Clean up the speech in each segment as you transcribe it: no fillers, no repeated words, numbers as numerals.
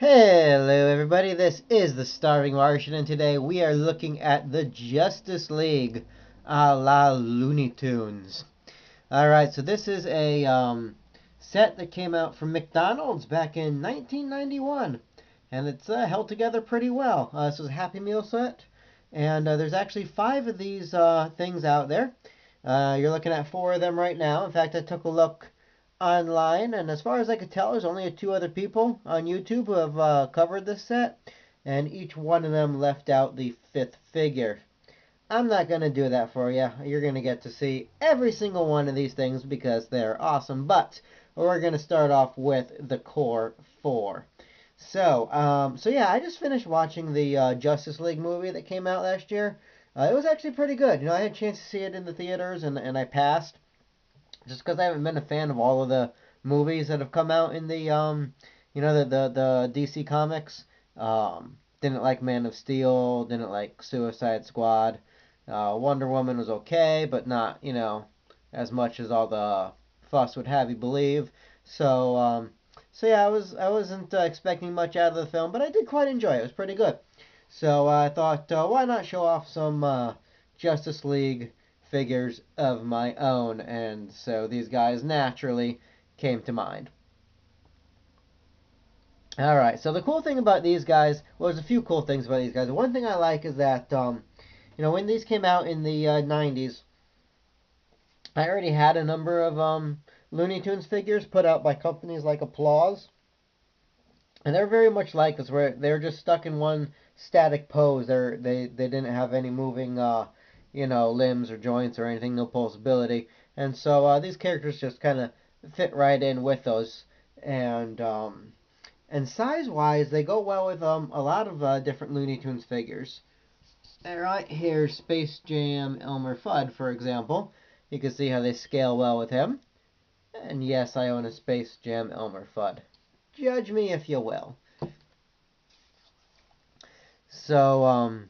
Hello everybody, this is the Starving Martian, and today we are looking at the Justice League a la Looney Tunes. Alright, so this is a set that came out from McDonald's back in 1991, and it's held together pretty well. This is a Happy Meal set, and there's actually 5 of these things out there. You're looking at 4 of them right now. In fact, I took a look online, and as far as I could tell, there's only 2 other people on YouTube who have covered this set, and each one of them left out the 5th figure. I'm not going to do that for you. You're going to get to see every single one of these things because they're awesome, but we're going to start off with the core 4. So yeah, I just finished watching the Justice League movie that came out last year. It was actually pretty good. I had a chance to see it in the theaters, and I passed just because I haven't been a fan of all of the movies that have come out in the the DC comics. Didn't like Man of Steel. Didn't like Suicide Squad. Wonder Woman was okay, but not as much as all the fuss would have you believe. So yeah, I wasn't expecting much out of the film, but I did quite enjoy it. It was pretty good. So I thought, why not show off some Justice League figures of my own, and so these guys naturally came to mind. Alright, so the cool thing about these guys, well, there's a few cool things about these guys. One thing I like is that, when these came out in the 90s, I already had a number of Looney Tunes figures put out by companies like Applause. And they're very much like this, where they're just stuck in one static pose. They didn't have any moving, limbs or joints or anything, no pulsability. And so these characters just kind of fit right in with those. And size-wise, they go well with a lot of different Looney Tunes figures. Alright, here's Space Jam Elmer Fudd, for example. You can see how they scale well with him. And yes, I own a Space Jam Elmer Fudd. Judge me if you will. So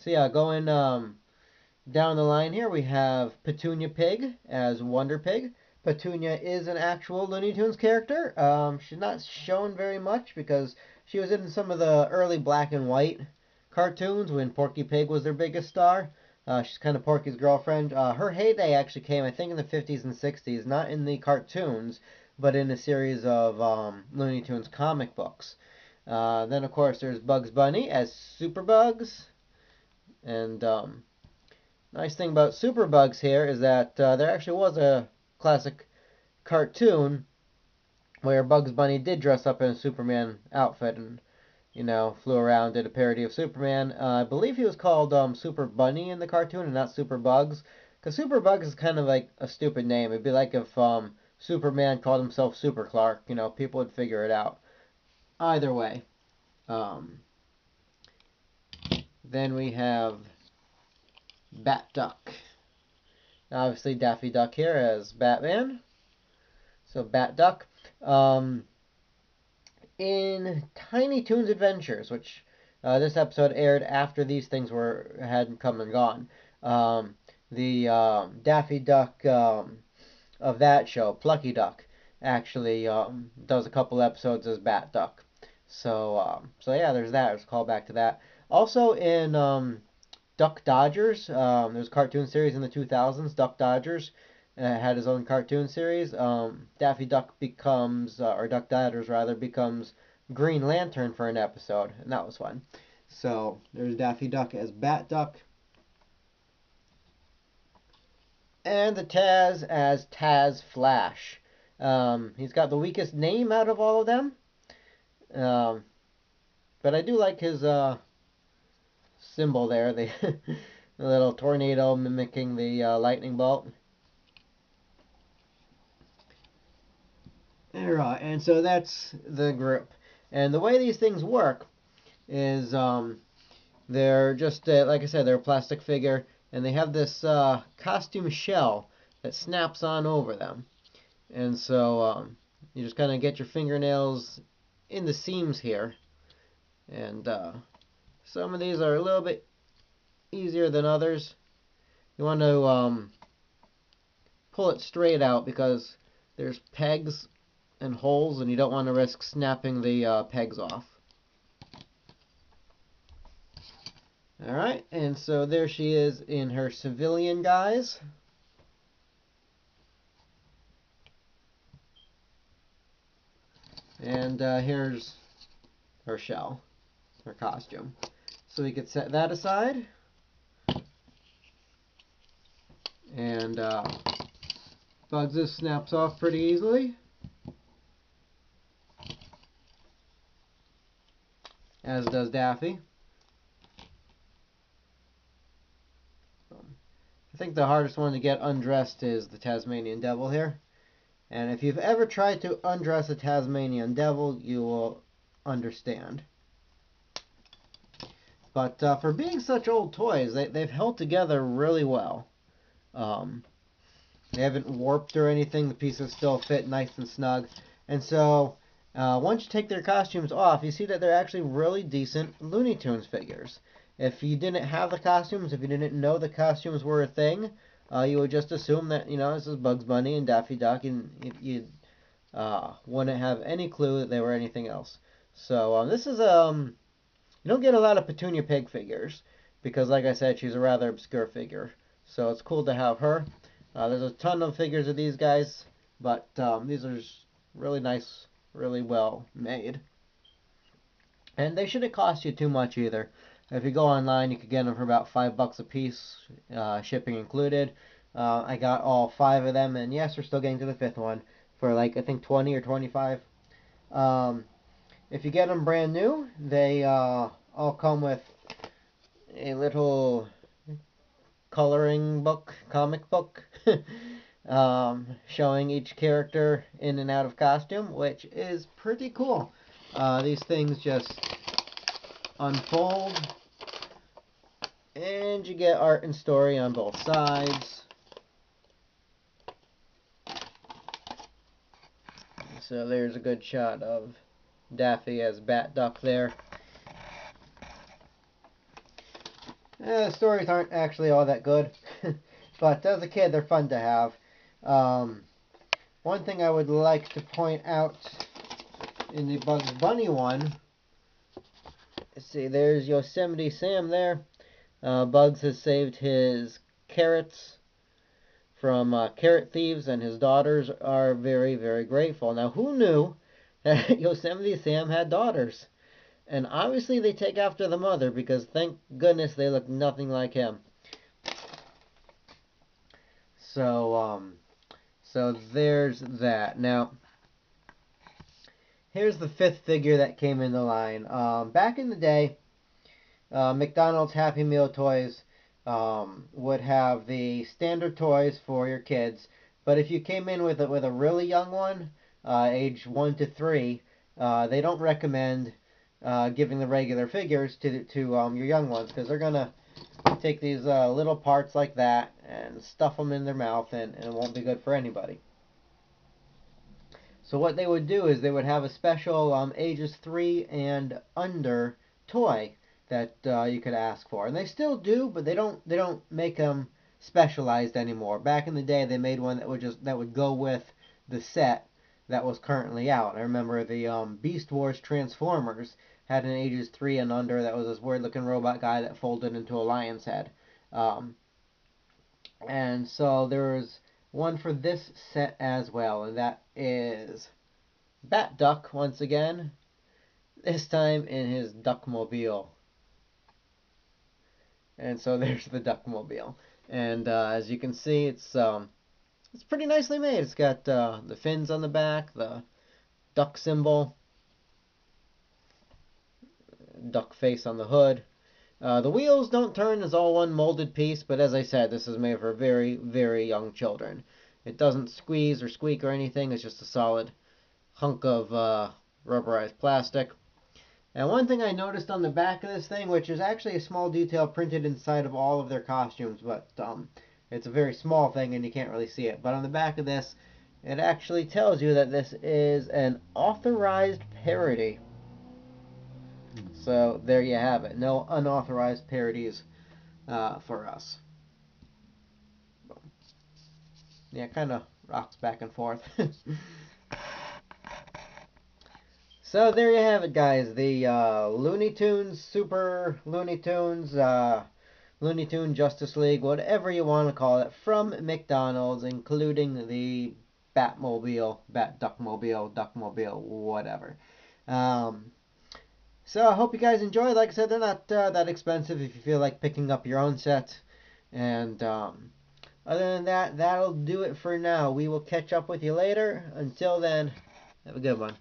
yeah, going down the line here, we have Petunia Pig as Wonder Pig. Petunia is an actual Looney Tunes character. She's not shown very much because she was in some of the early black and white cartoons when Porky Pig was their biggest star. She's kind of Porky's girlfriend. Her heyday actually came, I think, in the 50s and 60s, not in the cartoons, but in a series of Looney Tunes comic books. Then, of course, there's Bugs Bunny as Superbugs. And nice thing about Superbugs here is that there actually was a classic cartoon where Bugs Bunny did dress up in a Superman outfit and flew around, did a parody of Superman. I believe he was called Super Bunny in the cartoon and not Super Bugs. Because Super Bugs is kind of like a stupid name. It'd be like if Superman called himself Super Clark. People would figure it out. Either way. Then we have Bat Duck. Obviously, Daffy Duck here as Batman. So, Bat Duck. In Tiny Toons Adventures, which this episode aired after these things had come and gone. The Daffy Duck of that show, Plucky Duck, actually does a couple episodes as Bat Duck. So yeah, there's that. There's a call back to that. Also in Duck Dodgers, there's a cartoon series in the 2000s. Duck Dodgers had his own cartoon series. Daffy Duck becomes, or Duck Dodgers rather, becomes Green Lantern for an episode, and that was fun. So there's Daffy Duck as Bat Duck. And the Taz as Taz Flash. He's got the weakest name out of all of them. But I do like his symbol there, the little tornado mimicking the lightning bolt. Alright, and so that's the group. And the way these things work is they're just, like I said, they're a plastic figure, and they have this costume shell that snaps on over them. And so you just kind of get your fingernails in the seams here. And some of these are a little bit easier than others. You want to pull it straight out because there's pegs and holes, and you don't want to risk snapping the pegs off. Alright, and so there she is in her civilian guise. And here's her shell, her costume. So we could set that aside. And Bugs' snaps off pretty easily, as does Daffy. I think the hardest one to get undressed is the Tasmanian Devil here. And if you've ever tried to undress a Tasmanian Devil, you will understand. But for being such old toys, they've held together really well. They haven't warped or anything. The pieces still fit nice and snug. And so, once you take their costumes off, you see that they're actually really decent Looney Tunes figures. If you didn't have the costumes, if you didn't know the costumes were a thing, you would just assume that, you know, this is Bugs Bunny and Daffy Duck, and you wouldn't have any clue that they were anything else. So, this is, you don't get a lot of Petunia Pig figures, because like I said, she's a rather obscure figure. So it's cool to have her. There's a ton of figures of these guys, but these are really nice, really well made. And they shouldn't cost you too much either. If you go online, you could get them for about $5 a piece, shipping included. I got all 5 of them, and yes, we're still getting to the 5th one for like I think 20 or 25. If you get them brand new, they all come with a little coloring book, comic book, showing each character in and out of costume, which is pretty cool. These things just unfold, and you get art and story on both sides. So there's a good shot of Daffy as Bat Duck there. The stories aren't actually all that good, but as a kid, they're fun to have. One thing I would like to point out in the Bugs Bunny one, let's see, there's Yosemite Sam there. Bugs has saved his carrots from carrot thieves, and his daughters are very, very grateful. Now, who knew that Yosemite Sam had daughters? And obviously they take after the mother, because thank goodness they look nothing like him. So there's that. Now, here's the 5th figure that came in the line. Back in the day, McDonald's Happy Meal toys would have the standard toys for your kids, but if you came in with a really young one, age 1 to 3, they don't recommend giving the regular figures to your young ones, because they're gonna take these little parts like that and stuff them in their mouth, and it won't be good for anybody. So what they would do is they would have a special ages 3 and under toy that you could ask for, and they still do, but they don't make them specialized anymore. Back in the day, they made one that would go with the set that was currently out. I remember the Beast Wars Transformers had an ages 3 and under that was this weird-looking robot guy that folded into a lion's head. And so there was one for this set as well, and that is Bat Duck once again, this time in his Duckmobile. And so there's the Duckmobile. And as you can see, it's pretty nicely made. It's got the fins on the back, the duck symbol, duck face on the hood. The wheels don't turn as all one molded piece, but as I said, this is made for very, very young children. It doesn't squeeze or squeak or anything. It's just a solid hunk of rubberized plastic. And one thing I noticed on the back of this thing, which is actually a small detail printed inside of all of their costumes, but it's a very small thing and you can't really see it. But on the back of this, it actually tells you that this is an authorized parody. So there you have it. No unauthorized parodies for us. Yeah, it kind of rocks back and forth. So there you have it, guys. The Looney Tunes, Super Looney Tunes, Looney Tune Justice League, whatever you want to call it, from McDonald's, including the Batmobile, Duckmobile, whatever. Um, so I hope you guys enjoy. Like I said, they're not that expensive if you feel like picking up your own set. And other than that, that'll do it for now. We will catch up with you later. Until then, have a good one.